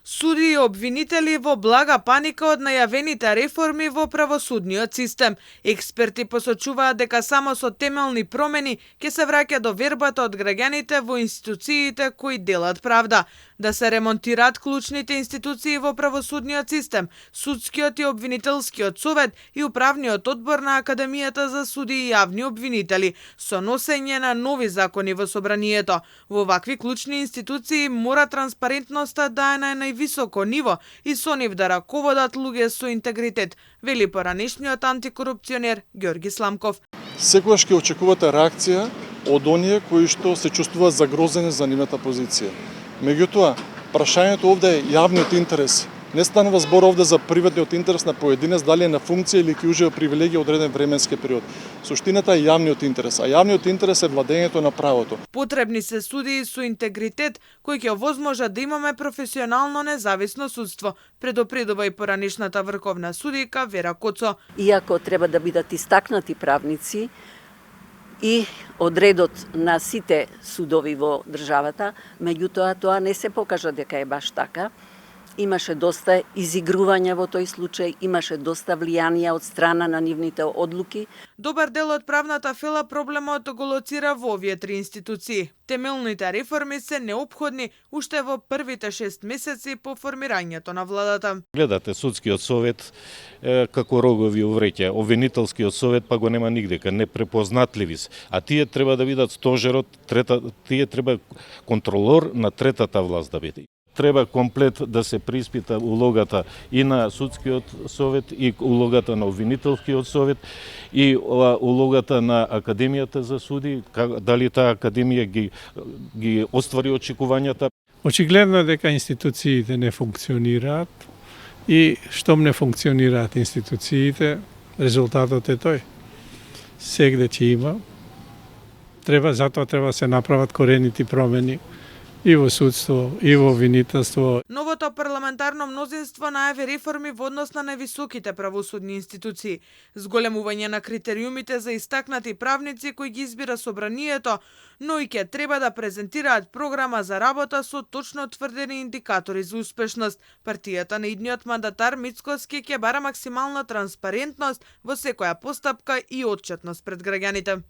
Суди и обвинители во блага паника од најавените реформи во правосудниот систем. Експерти посочуваат дека само со темелни промени ќе се враќа до вербата од граѓаните во институциите кои делат правда. Да се ремонтираат клучните институции во правосудниот систем, судскиот и обвинителскиот совет и управниот одбор на Академијата за суди и јавни обвинители, со носење на нови закони во собранието. Во вакви клучни институции мора транспарентноста да е на највисоко ниво и со нив да раководат луѓе со интегритет, вели поранешниот антикорупционер Ѓорги Сламков. Секогаш ќе очекувате реакција од оние кои што се чувствуваат загрозени за нивната позиција. Меѓутоа, прашањето овде е јавниот интерес. Не станува збор овде за приватниот интерес на поединец, дали е на функција или ќе ужива привилегија одреден временски период. Суштината е јавниот интерес, а јавниот интерес е владењето на правото. Потребни се судии со интегритет кои ќе овозможат да имаме професионално независно судство, предупредува и поранешната врховна судијка Вера Коцо. Иако треба да бидат истакнати правници и од редот на сите судови во државата, меѓутоа тоа не се покажа дека е баш така. Имаше доста изигрувања во тој случај, имаше доста влијанија од страна на нивните одлуки. Добар дел од правната фела проблемот го лоцира во овие три институции. Темелните реформи се неопходни уште во првите 6 месеци по формирањето на владата. Гледате судскиот совет како рогови увреќа, обвинителскиот совет па го нема нигдека, непрепознатливи се. А тие треба да бидат стожерот, тие треба контролор на третата власт да биде. Треба комплет да се приспита улогата и на судскиот совет, и улогата на обвинителскиот совет, и улогата на Академијата за суди, дали таа Академија ги оствари очекувањата. Очигледно е дека институциите не функционираат и штом не функционираат институциите, резултатот е тој. Сегде ќе има. Затоа треба да се направат корените промени и во судство, и во обвинителство. Новото парламентарно мнозинство најави реформи во однос на највисоките правосудни институции, зголемување на критериумите за истакнати правници кои ги избира собранието, но и ќе треба да презентираат програма за работа со точно утврдени индикатори за успешност. Партијата на идниот мандатар Мицкоски ќе бара максимална транспарентност во секоја постапка и отчетност пред граѓаните.